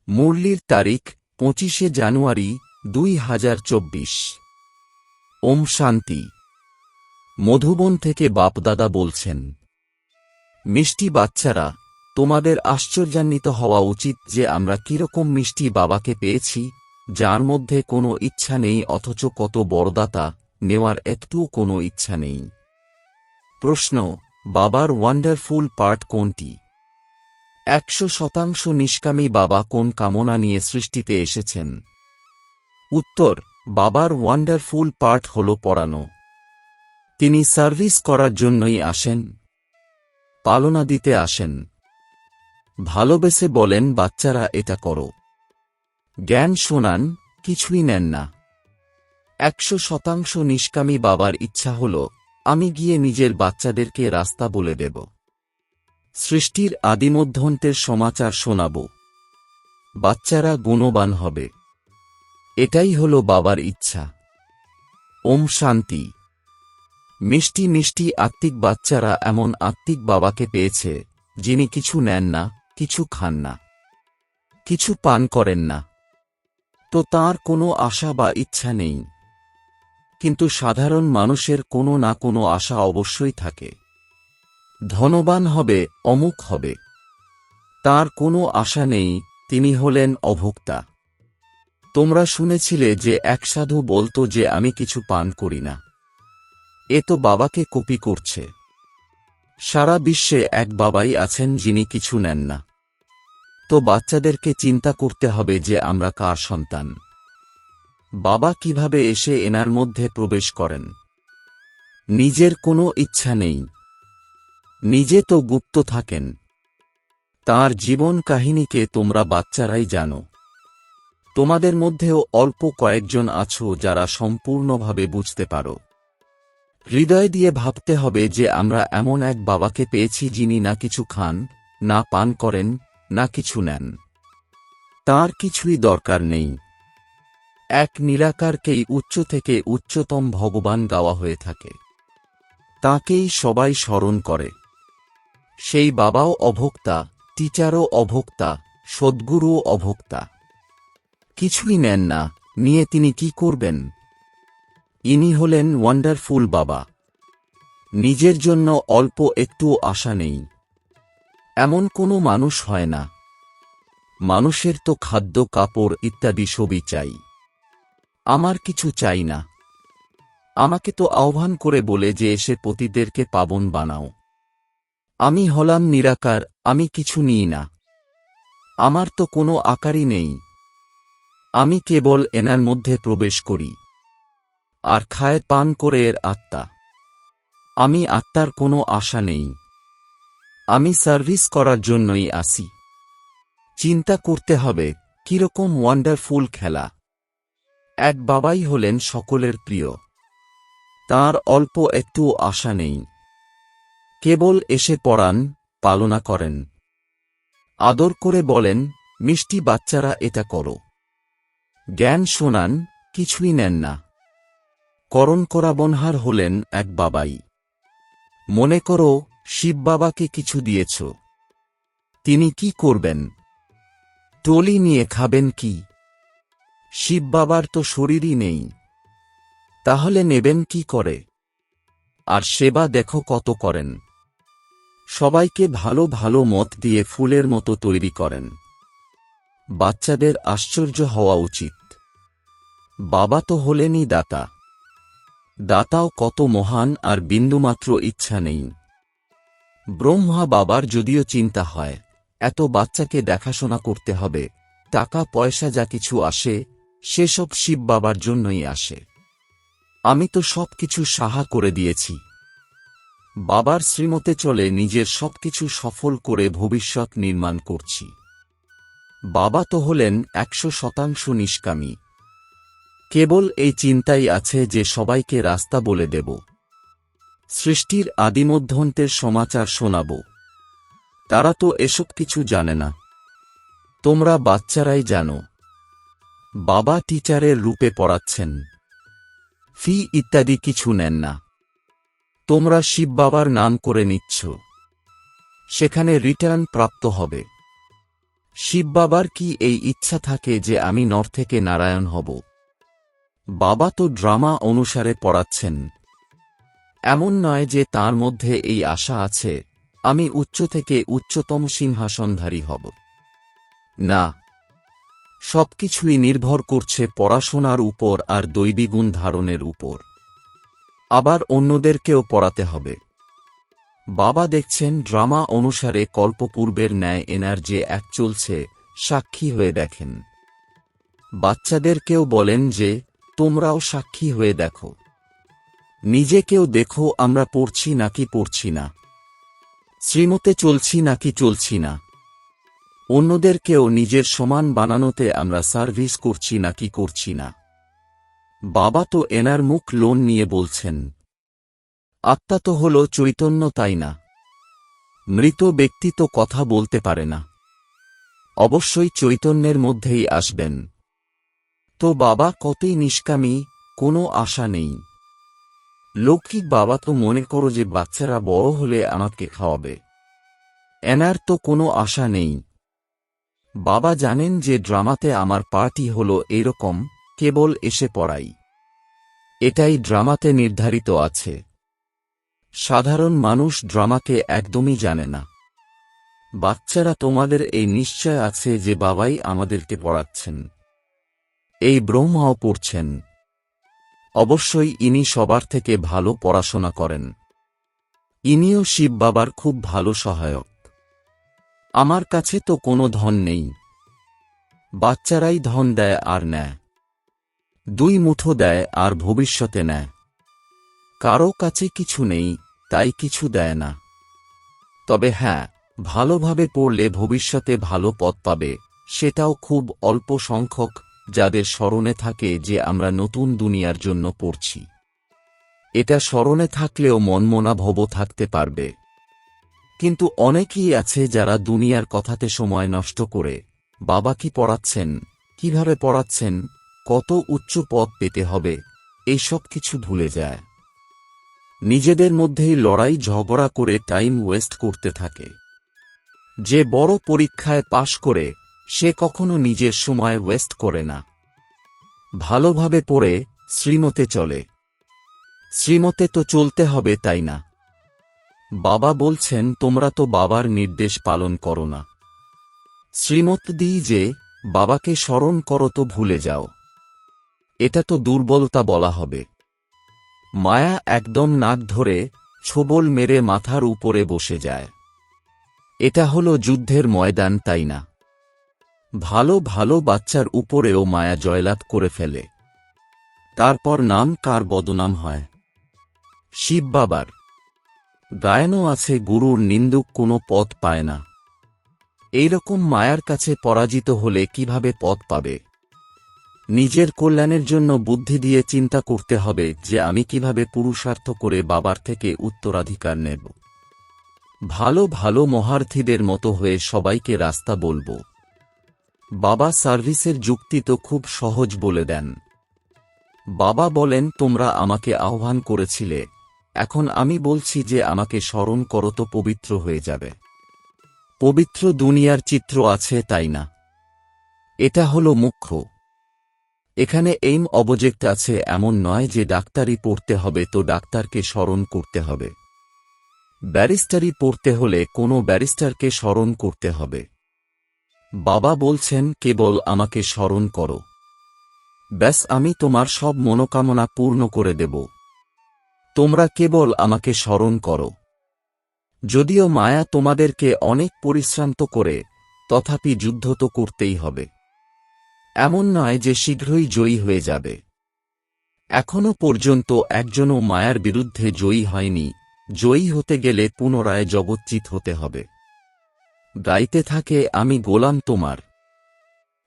মুরলির তারিখ 25শে জানুয়ারি 2024। ওম শান্তি। মধুবন থেকে বাপদাদা বলছেন, মিষ্টি বাচ্চারা, তোমাদের আশ্চর্যান্বিত হওয়া উচিত যে আমরা কিরকম মিষ্টি বাবাকে পেয়েছি, যার মধ্যে কোনো ইচ্ছা নেই অথচ কত বড়দাতা, নেওয়ার একটুও কোনো ইচ্ছা নেই। প্রশ্ন, বাবার ওয়ান্ডারফুল পার্ট কোনটি? 100% নিষ্কামী বাবা কোন কামনা নিয়ে সৃষ্টিতে এসেছেন? উত্তর, বাবার ওয়ান্ডারফুল পার্ট হল পড়ানো। তিনি সার্ভিস করার জন্যই আসেন, পালনা দিতে আসেন। ভালোবেসে বলেন, বাচ্চারা এটা করো। জ্ঞান শোনান, কিছুই নেন না। 100% নিষ্কামী বাবার ইচ্ছা হল, আমি গিয়ে নিজের বাচ্চাদেরকে রাস্তা বলে দেব, সৃষ্টির আদিমধ্যন্তের সমাচার শোনাব, বাচ্চারা গুণবান হবে। এটাই হল বাবার ইচ্ছা। ওম শান্তি। মিষ্টি মিষ্টি আত্মিক বাচ্চারা এমন আত্মিক বাবাকে পেয়েছে, যিনি কিছু নেন না, কিছু খান না, কিছু পান করেন না। তো তাঁর কোনো আশা বা ইচ্ছা নেই। কিন্তু সাধারণ মানুষের কোনো না কোনো আশা অবশ্যই থাকে। ধনবান হবে, অমুক হবে। তার কোনো আশা নেই, তিনি হলেন অভোক্তা। তোমরা শুনেছিলে যে এক সাধু বলতো যে আমি কিছু পান করি না। এ তো বাবাকে কপি করছে। সারা বিশ্বে এক বাবাই আছেন যিনি কিছু নেন না। তো বাচ্চাদেরকে চিন্তা করতে হবে যে আমরা কার সন্তান। বাবা কিভাবে এসে এনার মধ্যে প্রবেশ করেন? নিজের কোনো ইচ্ছা নেই, নিজে তো গুপ্ত থাকেন। তাঁর জীবন কাহিনীকে তোমরা বাচ্চারাই জানো। তোমাদের মধ্যেও অল্প কয়েকজন আছো যারা সম্পূর্ণভাবে বুঝতে পারো। হৃদয় দিয়ে ভাবতে হবে যে আমরা এমন এক বাবাকে পেয়েছি যিনি না কিছু খান, না পান করেন, না কিছু নেন। তাঁর কিছুই দরকার নেই। এক নিরাকারকেই উচ্চ থেকে উচ্চতম ভগবান গাওয়া হয়ে থাকে। তাঁকেই সবাই স্মরণ করে। সেই বাবাও অভোক্তা, টিচারও অভোক্তা, সদ্গুরুও অভোক্তা। কিছুই নেন না, নিয়ে তিনি কি করবেন? ইনি হলেন ওয়ান্ডারফুল বাবা। নিজের জন্য অল্প একটুও আশা নেই। এমন কোনো মানুষ হয় না। মানুষের তো খাদ্য, কাপড় ইত্যাদি সবই চাই। আমার কিছু চাই না। আমাকে তো আহ্বান করে বলে যে এসে পতিদেরকে পাবন বানাও। আমি হলাম নিরাকার, আমি কিছু নিই না। আমার তো কোনো আকারই নেই। আমি কেবল এনার মধ্যে প্রবেশ করি আর খায় পান করে এর আত্মা। আমি আত্মার কোনো আশা নেই। আমি সার্ভিস করার জন্যই আসি। চিন্তা করতে হবে, কিরকম ওয়ান্ডারফুল খেলা। এক বাবাই হলেন সকলের প্রিয়। তাঁর অল্প একটু আশা নেই। কেবল এসে পড়ান, পালনা করেন। আদর করে বলেন, মিষ্টি বাচ্চারা এটা করো। জ্ঞান শোনান, কিছুই নেন না। করণ করা বনহার হলেন এক বাবাই। মনে করো শিব বাবাকে কিছু দিয়েছ। তিনি কি করবেন? টলি নিয়ে খাবেন কি? শিব বাবার তো শরীরই নেই। তাহলে নেবেন কি করে? আর সেবা দেখো কত করেন। সবাইকে ভালো ভালো মত দিয়ে ফুলের মতো তৈরি করেন। বাচ্চাদের আশ্চর্য হওয়া উচিত। বাবা তো হলেনই দাতা। দাতাও কত মহান, আর বিন্দুমাত্র ইচ্ছা নেই। ব্রহ্মা বাবার যদিও চিন্তা হয়, এত বাচ্চাকে দেখাশোনা করতে হবে, টাকা পয়সা যা কিছু আসে সেসব শিব বাবার জন্যই আসে। আমি তো সব কিছু সাহা করে দিয়েছি। বাবার শ্রীমতে চলে নিজের সবকিছু সফল করে ভবিষ্যৎ নির্মাণ করছি। বাবা তো হলেন 100% নিষ্কামী। কেবল এই চিন্তাই আছে যে সবাইকে রাস্তা বলে দেব, সৃষ্টির আদিমধ্যন্তের সমাচার শোনাব। তারা তো এসব কিছু জানে না। তোমরা বাচ্চারাই জানো। বাবা টিচারের রূপে পড়াচ্ছেন। ফি ইত্যাদি কিছু নেন না। তোমরা শিব বাবার নাম করে নিচ্ছ। সেখানে রিটার্ন প্রাপ্ত হবে। শিব বাবার কি এই ইচ্ছা থাকে যে আমি নর থেকে নারায়ণ হব? বাবা তো ড্রামা অনুসারে পড়াচ্ছেন। এমন নয় যে তার মধ্যে এই আশা আছে আমি উচ্চ থেকে উচ্চতম সিংহাসনধারী হব। না, সবকিছুই নির্ভর করছে পড়াশোনার উপর আর দৈবী গুণ ধারণের উপর। আবার অন্যদেরকেও পড়াতে হবে। বাবা দেখছেন ড্রামা অনুসারে কল্পপূর্বের ন্যায় এনার্জি এক চলছে, সাক্ষী হয়ে দেখেন। বাচ্চাদেরকেও বলেন যে তোমরাও সাক্ষী হয়ে দেখো, নিজেকেও দেখো আমরা পড়ছি নাকি পড়ছি না, শ্রীমতে চলছি নাকি চলছি না, অন্যদেরকেও নিজের সমান বানানোতে আমরা সার্ভিস করছি নাকি করছি না। বাবা তো এনার মুখ লোন নিয়ে বলছেন, আত্মা তো হল চৈতন্য, তাই না? মৃত ব্যক্তি তো কথা বলতে পারে না, অবশ্যই চৈতন্যের মধ্যেই আসবেন। তো বাবা কতই নিষ্কামী, কোনো আশা নেই। লৌকিক বাবা তো মনে করো যে বাচ্চারা বড় হলে আমাকে খাওয়াবে, এনার তো কোনো আশা নেই। বাবা জানেন যে ড্রামাতে আমার পার্টি হলো এরকম, কেবল এসে পড়াই, এটাই ড্রামাতে নির্ধারিত আছে। সাধারণ মানুষ ড্রামাকে একদমই জানে না। বাচ্চারা তোমাদের এই নিশ্চয় আছে যে বাবাই আমাদেরকে পড়াচ্ছেন, এই ব্রহ্মাও পড়ছেন। অবশ্যই ইনি সবার থেকে ভালো পড়াশোনা করেন, ইনিও শিব বাবার খুব ভালো সহায়ক। আমার কাছে তো কোনো ধন নেই, বাচ্চারাই ধন দেয় আর নেয়, দুই মুঠো দেয় আর ভবিষ্যতে নেয়। কারো কাছে কিছু নেই, তাই কিছু দেয় না। তবে হ্যাঁ, ভালোভাবে পড়লে ভবিষ্যতে ভালো পথ পাবে, সেটাও খুব অল্প সংখ্যক যাদের স্মরণে থাকে যে আমরা নতুন দুনিয়ার জন্য পড়ছি। এটা স্মরণে থাকলেও মনমনা ভব থাকতে পারবে। কিন্তু অনেকেই আছে যারা দুনিয়ার কথাতে সময় নষ্ট করে বাবা কি পড়াচ্ছেন, কিভাবে পড়াচ্ছেন, কত উচ্চ পদ পেতে হবে, এইসব কিছু ভুলে যায়। নিজেদের মধ্যেই লড়াই ঝগড়া করে টাইম ওয়েস্ট করতে থাকে। যে বড় পরীক্ষায় পাশ করে সে কখনো নিজের সময় ওয়েস্ট করে না, ভালোভাবে পড়ে শ্রীমতে চলে। শ্রীমতে তো চলতে হবে, তাই না? বাবা বলছেন তোমরা তো বাবার নির্দেশ পালন করো না। শ্রীমত দিই যে বাবাকে স্মরণ করো তো ভুলে যাও, এটা তো দুর্বলতা বলা হবে। মায়া একদম নাক ধরে ছোবল মেরে মাথার উপরে বসে যায়। এটা হলো যুদ্ধের ময়দান, তাই না? ভালো ভালো বাচ্চার উপরেও মায়া জয়লাভ করে ফেলে, তারপর নাম কার বদনাম হয়? শিব বাবার। গায়নও আছে গুরুর নিন্দুক কোনো পথ পায় না। এইরকম মায়ার কাছে পরাজিত হলে কিভাবে পথ পাবে? নিজের কল্যাণের জন্য বুদ্ধি দিয়ে চিন্তা করতে হবে যে আমি কিভাবে পুরুষার্থ করে বাবার থেকে উত্তরাধিকার নেব। ভালো ভালো মহার্থীদের মতো হয়ে সবাইকে রাস্তা বলবো। বাবা সার্ভিসের যুক্তি তো খুব সহজ বলে দেন। বাবা বলেন তোমরা আমাকে আহ্বান করেছিলে, এখন আমি বলছি যে আমাকে স্মরণ করো তো পবিত্র হয়ে যাবে। পবিত্র দুনিয়ার চিত্র আছে, তাই না? এটা হলো মুখ্য। এখানে এইম অবজেক্ট আছে, এমন নয় যে ডাক্তারি পড়তে হবে তো ডাক্তারকে স্মরণ করতে হবে। ব্যারিস্টারি পড়তে হলে কোনো ব্যারিস্টারকে স্মরণ করতে হবে। বাবা বলছেন কেবল আমাকে স্মরণ করো, ব্যাস আমি তোমার সব মনোকামনা পূর্ণ করে দেব। তোমরা কেবল আমাকে স্মরণ করো। যদিও মায়া তোমাদেরকে অনেক পরিশ্রান্ত করে, তথাপি যুদ্ধ তো করতেই হবে। এমন নয় যে শীঘ্রই জয়ী হয়ে যাবে। এখনো পর্যন্ত একজনও মায়ার বিরুদ্ধে জয়ী হয়নি। জয়ী হতে গেলে পুনরায় জগৎচিৎ হতে হবে। গাইতে থাকে আমি গোলাম তোমার।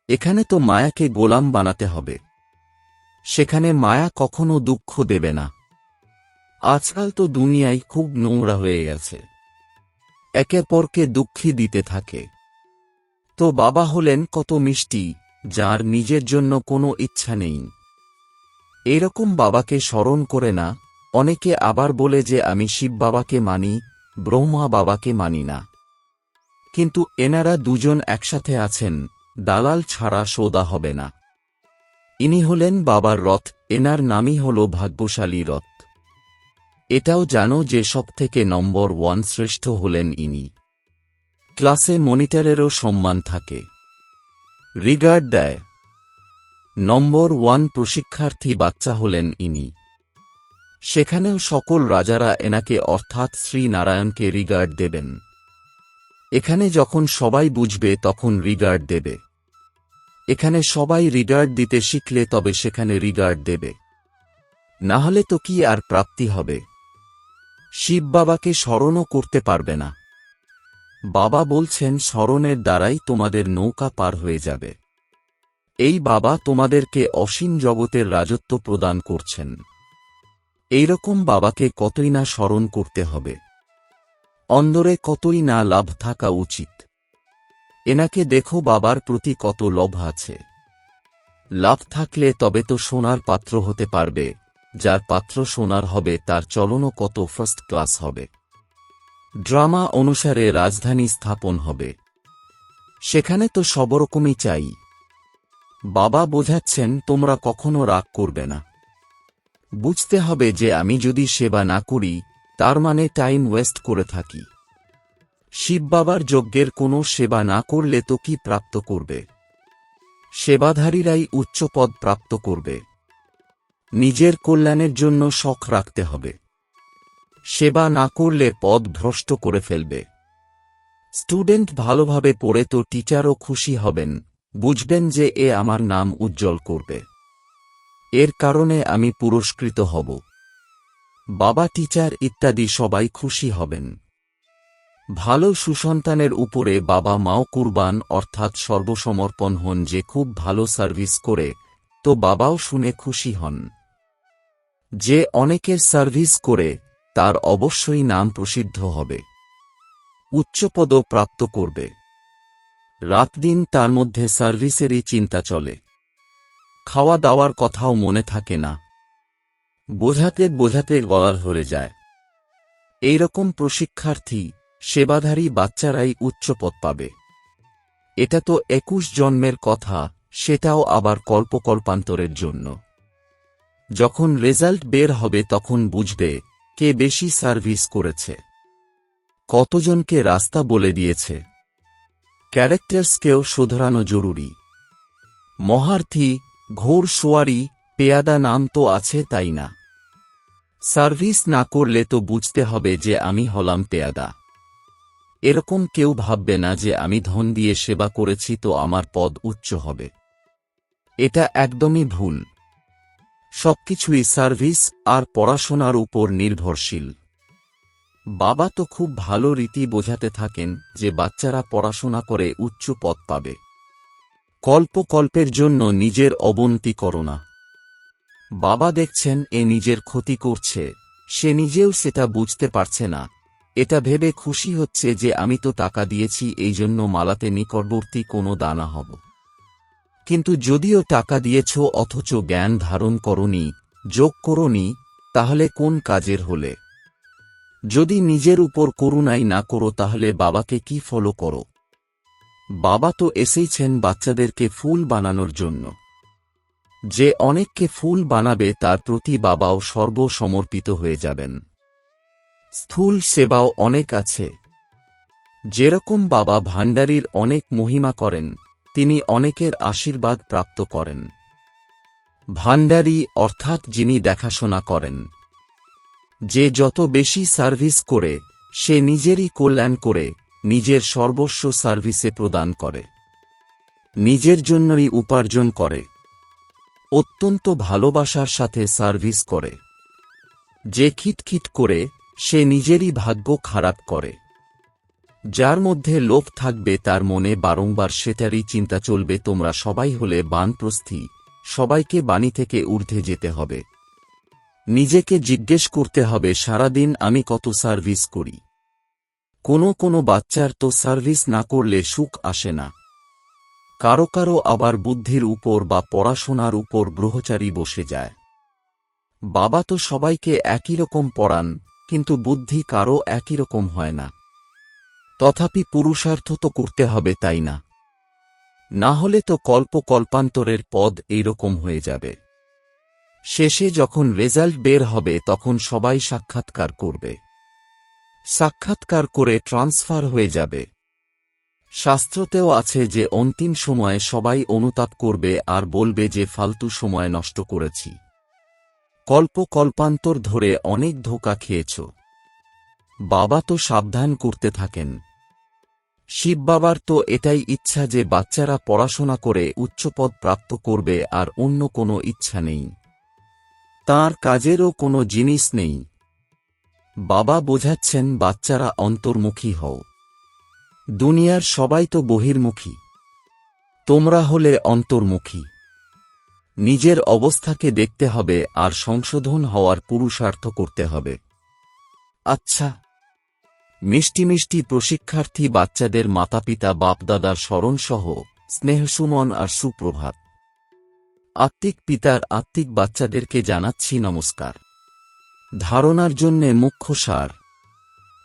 এখানে তো মায়াকে গোলাম বানাতে হবে, সেখানে মায়া কখনো দুঃখ দেবে না। আজকাল তো দুনিয়ায় খুব নোংরা হয়ে গেছে, একে পরকে দুঃখী দিতে থাকে। তো বাবা হলেন কত মিষ্টি, যার নিজের জন্য কোনো ইচ্ছা নেই। এরকম বাবাকে স্মরণ করে না। অনেকে আবার বলে যে আমি শিব বাবাকে মানি, ব্রহ্মা বাবাকে মানি না। কিন্তু এনারা দুজন একসাথে আছেন, দালাল ছাড়া সৌদা হবে না। ইনি হলেন বাবার রথ, এনার নামই হল ভাগ্যশালী রথ। এটাও জানো যে সবথেকে নম্বর 1 শ্রেষ্ঠ হলেন ইনি। ক্লাসে মনিটরেরও সম্মান থাকে, রিগার্ড দেয়। নম্বর 1 প্রশিক্ষার্থী বাচ্চা হলেন ইনি। সেখানেও সকল রাজারা এনাকে অর্থাৎ শ্রী নারায়ণকে রিগার্ড দেবেন। এখানে যখন সবাই বুঝবে তখন রিগার্ড দেবে। এখানে সবাই রিগার্ড দিতে শিখলে তবে সেখানে রিগার্ড দেবে, না হলে তো কি আর প্রাপ্তি হবে? শিব বাবাকে স্মরণও করতে পারবে না। বাবা বলছেন স্মরণের দ্বারাই তোমাদের নৌকা পার হয়ে যাবে। এই বাবা তোমাদেরকে অসীম জগতের রাজত্ব প্রদান করছেন। এইরকম বাবাকে কতই না স্মরণ করতে হবে, অন্দরে কতই না লাভ থাকা উচিত। এনাকে দেখো বাবার প্রতি কত লোভ আছে। লাভ থাকলে তবে তো সোনার পাত্র হতে পারবে, যার পাত্র সোনার হবে তার চলনও কত ফার্স্ট ক্লাস হবে। ড্রামা অনুসারে রাজধানী স্থাপন হবে, সেখানে তো সবরকমই চাই। বাবা বোঝাচ্ছেন তোমরা কখনো রাগ করবে না। বুঝতে হবে যে আমি যদি সেবা না করি তার মানে টাইম ওয়েস্ট করে থাকি। শিব বাবার যজ্ঞের কোনো সেবা না করলে তো কি প্রাপ্ত করবে? সেবাধারীরাই উচ্চ পদ প্রাপ্ত করবে। নিজের কল্যাণের জন্য শখ রাখতে হবে। সেবা না করলে পদ ভ্রষ্ট করে ফেলবে। স্টুডেন্ট ভালোভাবে পড়ে তো টিচারও খুশি হবেন, বুঝবেন যে এ আমার নাম উজ্জ্বল করবে, এর কারণে আমি পুরস্কৃত হব। বাবা, টিচার ইত্যাদি সবাই খুশি হবেন। ভালো সুসন্তানের উপরে বাবা মাও কুরবান অর্থাৎ সর্বসমর্পণ হন। যে খুব ভালো সার্ভিস করে তো বাবাও শুনে খুশি হন। যে অনেকের সার্ভিস করে তার অবশ্যই নাম প্রসিদ্ধ হবে, উচ্চপদ প্রাপ্ত করবে। রাত দিন তার মধ্যে সার্ভিসেরই চিন্তা চলে, খাওয়া দাওয়ার কথাও মনে থাকে না। বোঝাতে বোঝাতে গলা ধরে যায়। এইরকম প্রশিক্ষার্থী সেবাধারী বাচ্চারাই উচ্চপদ পাবে। এটা তো 21 জন্মের কথা, সেটাও আবার কল্পকল্পান্তরের জন্য। যখন রেজাল্ট বের হবে তখন বুঝবে কে বেশি সার্ভিস করেছে, কতজনকে রাস্তা বলে দিয়েছে। ক্যারেক্টার্সকেও শোধরানো জরুরি। মহারথী, ঘোড়সওয়ারি, পেয়াদা নাম তো আছে, তাই না? সার্ভিস না করলে তো বুঝতে হবে যে আমি হলাম পেয়াদা। এরকম কেউ ভাববে না যে আমি ধন দিয়ে সেবা করেছি তো আমার পদ উচ্চ হবে। এটা একদমই ভুল। সবকিছুই সার্ভিস আর পড়াশোনার উপর নির্ভরশীল। বাবা তো খুব ভালো রীতি বোঝাতে থাকেন যে বাচ্চারা পড়াশোনা করে উচ্চ পদ পাবে। কল্পকল্পের জন্য নিজের অবনতি করো না। বাবা দেখছেন এ নিজের ক্ষতি করছে, সে নিজেও সেটা বুঝতে পারছে না। এটা ভেবে খুশি হচ্ছে যে আমি তো টাকা দিয়েছি, এই জন্য মালাতে নিকটবর্তী কোনো দানা হব। কিন্তু যদিও টাকা দিয়েছ অথচ জ্ঞান ধারণ করনি, যোগ করনি, তাহলে কোন কাজের হলে? যদি নিজের উপর করুণাই না করো তাহলে বাবাকে কি ফলো করো? বাবা তো এসেইছেন বাচ্চাদেরকে ফুল বানানোর জন্য। যে অনেককে ফুল বানাবে তার প্রতি বাবাও সর্বসমর্পিত হয়ে যাবেন। স্থূল সেবাও অনেক আছে। যেরকম বাবা ভাণ্ডারীর অনেক মহিমা করেন, তিনি অনেকের আশীর্বাদ প্রাপ্ত করেন। ভাণ্ডারী অর্থাৎ যিনি দেখাশোনা করেন। যে যত বেশি সার্ভিস করে সে নিজেরই কল্যাণ করে, নিজের সর্বস্ব সার্ভিসে প্রদান করে, নিজের জন্যই উপার্জন করে, অত্যন্ত ভালোবাসার সাথে সার্ভিস করে। যে খিটখিট করে সে নিজেরই ভাগ্য খারাপ করে। যার মধ্যে লোভ থাকবে তার মনে বারংবার সেটারই চিন্তা চলবে। তোমরা সবাই হলে বানপ্রস্থী, সবাইকে বাণী থেকে ঊর্ধ্বে যেতে হবে। নিজেকে জিজ্ঞেস করতে হবে সারাদিন আমি কত সার্ভিস করি। কোনো বাচ্চার তো সার্ভিস না করলে সুখ আসে না। কারো কারো আবার বুদ্ধির উপর বা পড়াশোনার উপর ব্রহ্মচারী বসে যায়। বাবা তো সবাইকে একই রকম পড়ান, কিন্তু বুদ্ধি কারো একই রকম হয় না। তথাপি পুরুষার্থ তো করতে হবে, তাই না? না হলে তো কল্পান্তরের পদ এইরকম হয়ে যাবে। শেষে যখন রেজাল্ট বের হবে তখন সবাই সাক্ষাৎকার করবে, সাক্ষাৎকার করে ট্রান্সফার হয়ে যাবে। শাস্ত্রতেও আছে যে অন্তিম সময়ে সবাই অনুতাপ করবে আর বলবে যে ফালতু সময় নষ্ট করেছি, কল্পান্তর ধরে অনেক ধোঁকা খেয়েছ। বাবা তো সাবধান করতে থাকেন। শিব বাবার তো এটাই ইচ্ছা যে বাচ্চারা পড়াশোনা করে উচ্চপদ প্রাপ্ত করবে, আর অন্য কোনো ইচ্ছা নেই, তাঁর কাজেরও কোনো জিনিস নেই। বাবা বোঝাচ্ছেন বাচ্চারা অন্তর্মুখী হও। দুনিয়ার সবাই তো বহির্মুখী, তোমরা হলে অন্তর্মুখী। নিজের অবস্থাকে দেখতে হবে আর সংশোধন হওয়ার পুরুষার্থ করতে হবে। আচ্ছা, মিষ্টি মিষ্টি প্রশিক্ষার্থী বাচ্চাদের মাতাপিতা বাপদাদার স্মরণসহ স্নেহসুমন আর সুপ্রভাত। আত্মিক পিতার আত্মিক বাচ্চাদেরকে জানাচ্ছি নমস্কার। ধারণার জন্যে মুখ্য সার: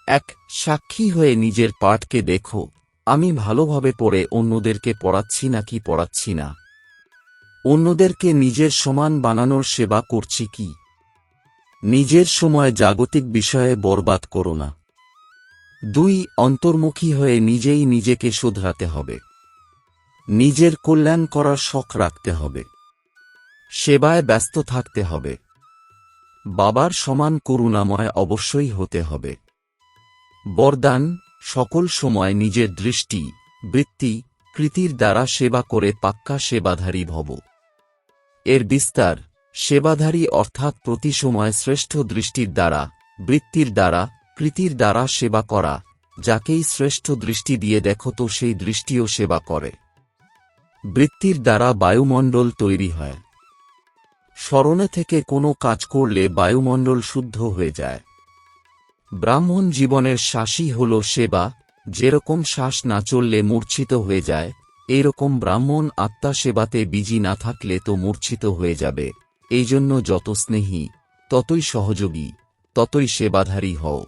1. সাক্ষী হয়ে নিজের পাঠকে দেখো, আমি ভালোভাবে পড়ে অন্যদেরকে পড়াচ্ছি নাকি পড়াচ্ছি না। অন্যদেরকে নিজের সমান বানানোর সেবা করছি কি। নিজের সময় জাগতিক বিষয়ে বরবাদ করো না। 2. অন্তর্মুখী হয়ে নিজেই নিজেকে শুধরাতে হবে। নিজের কল্যাণ করার শখ রাখতে হবে। সেবায় ব্যস্ত থাকতে হবে। বাবার সমান করুণাময় অবশ্যই হতে হবে। বরদান: সকল সময় নিজের দৃষ্টি, বৃত্তি, কৃতির দ্বারা সেবা করে পাক্কা সেবাধারী ভব। এর বিস্তার: সেবাধারী অর্থাৎ প্রতি সময় শ্রেষ্ঠ দৃষ্টির দ্বারা, বৃত্তির দ্বারা, কৃতির দ্বারা সেবা করা। যাকেই শ্রেষ্ঠ দৃষ্টি দিয়ে দেখো তো সেই দৃষ্টিও সেবা করে। বৃত্তির দ্বারা বায়ুমণ্ডল তৈরি হয়। স্মরণে থেকে কোনো কাজ করলে বায়ুমণ্ডল শুদ্ধ হয়ে যায়। ব্রাহ্মণ জীবনের শ্বাসই হল সেবা। যেরকম শ্বাস না চললে মূর্ছিত হয়ে যায়, এইরকম ব্রাহ্মণ আত্মা সেবাতে বিজি না থাকলে তো মূর্ছিত হয়ে যাবে। এই জন্য যত স্নেহী, ততই সহযোগী, ততই সেবাধারী হও।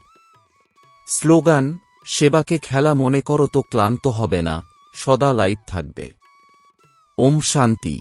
স্লোগান: সেবাকে খেলা মনে করো তো ক্লান্ত হবে না, সদা লাইট থাকবে। ওম শান্তি।